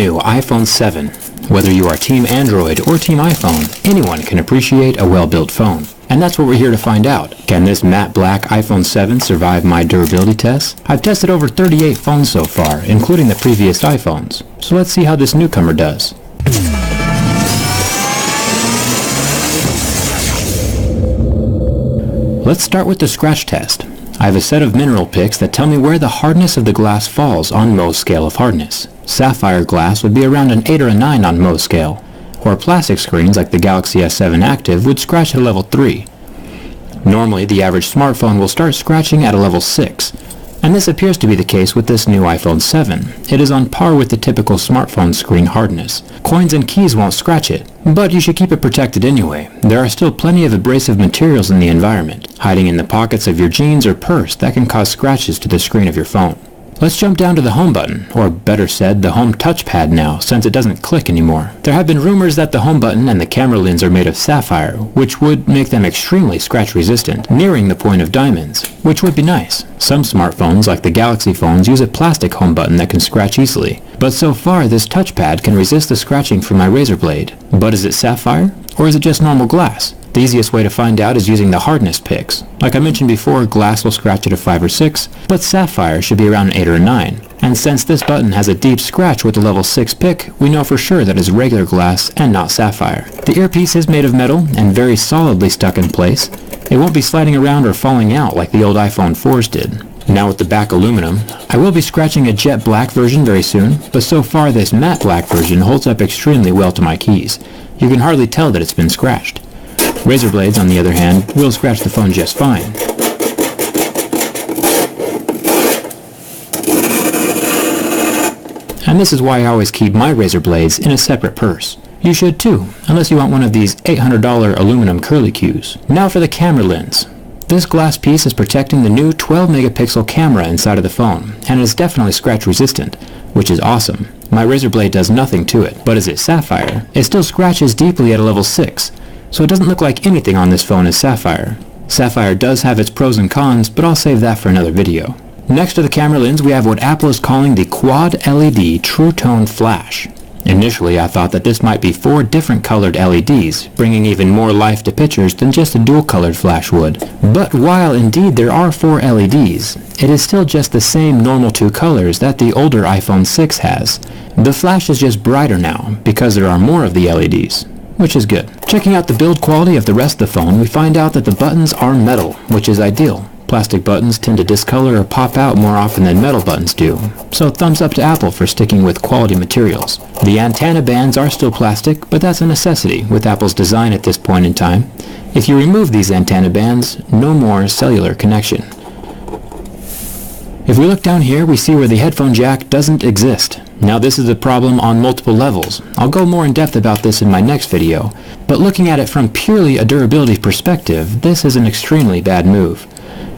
new iPhone 7. Whether you are Team Android or Team iPhone, anyone can appreciate a well-built phone. And that's what we're here to find out. Can this matte black iPhone 7 survive my durability tests? I've tested over 38 phones so far, including the previous iPhones. So let's see how this newcomer does. Let's start with the scratch test. I have a set of mineral picks that tell me where the hardness of the glass falls on Mohs scale of hardness. Sapphire glass would be around an 8 or a 9 on Mohs scale, or plastic screens like the Galaxy S7 Active would scratch at a level 3. Normally, the average smartphone will start scratching at a level 6, and this appears to be the case with this new iPhone 7. It is on par with the typical smartphone screen hardness. Coins and keys won't scratch it, but you should keep it protected anyway. There are still plenty of abrasive materials in the environment, hiding in the pockets of your jeans or purse that can cause scratches to the screen of your phone. Let's jump down to the home button, or better said, the home touchpad now, since it doesn't click anymore. There have been rumors that the home button and the camera lens are made of sapphire, which would make them extremely scratch resistant, nearing the point of diamonds, which would be nice. Some smartphones, like the Galaxy phones, use a plastic home button that can scratch easily. But so far, this touchpad can resist the scratching from my razor blade. But is it sapphire, or is it just normal glass? The easiest way to find out is using the hardness picks. Like I mentioned before, glass will scratch at a 5 or 6, but sapphire should be around an 8 or a 9. And since this button has a deep scratch with a level 6 pick, we know for sure that it's regular glass and not sapphire. The earpiece is made of metal and very solidly stuck in place. It won't be sliding around or falling out like the old iPhone 4s did. Now with the back aluminum, I will be scratching a jet black version very soon, but so far this matte black version holds up extremely well to my keys. You can hardly tell that it's been scratched. Razor blades, on the other hand, will scratch the phone just fine. And this is why I always keep my razor blades in a separate purse. You should too, unless you want one of these $800 aluminum curly cues. Now for the camera lens. This glass piece is protecting the new 12 megapixel camera inside of the phone, and it is definitely scratch resistant, which is awesome. My razor blade does nothing to it, but as it's sapphire, it still scratches deeply at a level 6. So it doesn't look like anything on this phone is sapphire. Sapphire does have its pros and cons, but I'll save that for another video. Next to the camera lens, we have what Apple is calling the Quad LED True Tone Flash. Initially, I thought that this might be 4 different colored LEDs, bringing even more life to pictures than just a dual-colored flash would. But while indeed there are 4 LEDs, it is still just the same normal 2 colors that the older iPhone 6 has. The flash is just brighter now, because there are more of the LEDs, which is good. Checking out the build quality of the rest of the phone, we find out that the buttons are metal, which is ideal. Plastic buttons tend to discolor or pop out more often than metal buttons do, so thumbs up to Apple for sticking with quality materials. The antenna bands are still plastic, but that's a necessity with Apple's design at this point in time. If you remove these antenna bands, no more cellular connection. If we look down here, we see where the headphone jack doesn't exist. Now this is a problem on multiple levels. I'll go more in depth about this in my next video, but looking at it from purely a durability perspective, this is an extremely bad move.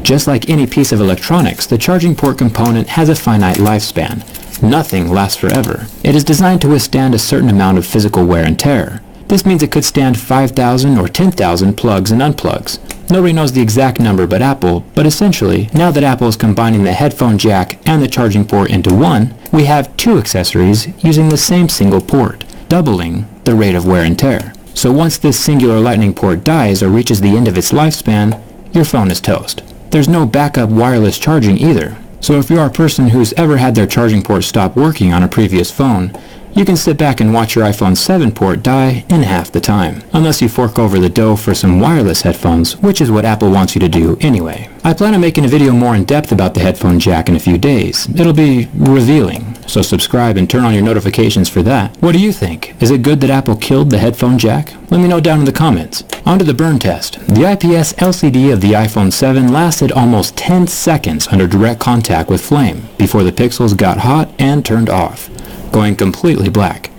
Just like any piece of electronics, the charging port component has a finite lifespan. Nothing lasts forever. It is designed to withstand a certain amount of physical wear and tear. This means it could stand 5,000 or 10,000 plugs and unplugs. Nobody knows the exact number but Apple, but essentially, now that Apple is combining the headphone jack and the charging port into one, we have 2 accessories using the same single port, doubling the rate of wear and tear. So once this singular lightning port dies or reaches the end of its lifespan, your phone is toast. There's no backup wireless charging either. So if you are a person who's ever had their charging port stop working on a previous phone, you can sit back and watch your iPhone 7 port die in half the time, unless you fork over the dough for some wireless headphones, which is what Apple wants you to do anyway. I plan on making a video more in depth about the headphone jack in a few days. It'll be revealing, so subscribe and turn on your notifications for that. What do you think? Is it good that Apple killed the headphone jack? Let me know down in the comments. On to the burn test. The IPS LCD of the iPhone 7 lasted almost 10 seconds under direct contact with flame before the pixels got hot and turned off, going completely black.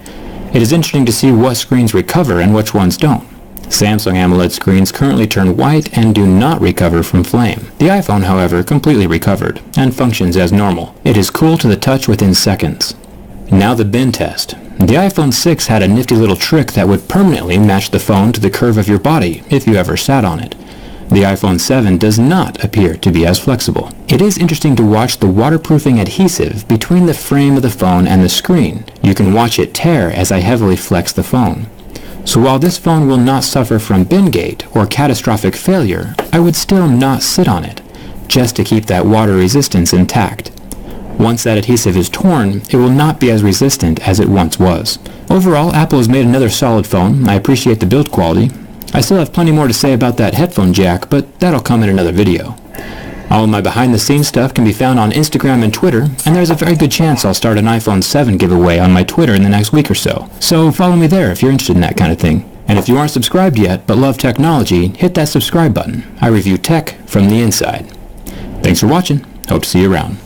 It is interesting to see what screens recover and which ones don't. Samsung AMOLED screens currently turn white and do not recover from flame. The iPhone, however, completely recovered and functions as normal. It is cool to the touch within seconds. Now the bend test. The iPhone 6 had a nifty little trick that would permanently match the phone to the curve of your body if you ever sat on it. The iPhone 7 does not appear to be as flexible. It is interesting to watch the waterproofing adhesive between the frame of the phone and the screen. You can watch it tear as I heavily flex the phone. So while this phone will not suffer from bin-gate or catastrophic failure, I would still not sit on it, just to keep that water resistance intact. Once that adhesive is torn, it will not be as resistant as it once was. Overall, Apple has made another solid phone. I appreciate the build quality. I still have plenty more to say about that headphone jack, but that'll come in another video. All of my behind-the-scenes stuff can be found on Instagram and Twitter, and there's a very good chance I'll start an iPhone 7 giveaway on my Twitter in the next week or so. So follow me there if you're interested in that kind of thing. And if you aren't subscribed yet but love technology, hit that subscribe button. I review tech from the inside. Thanks for watching. Hope to see you around.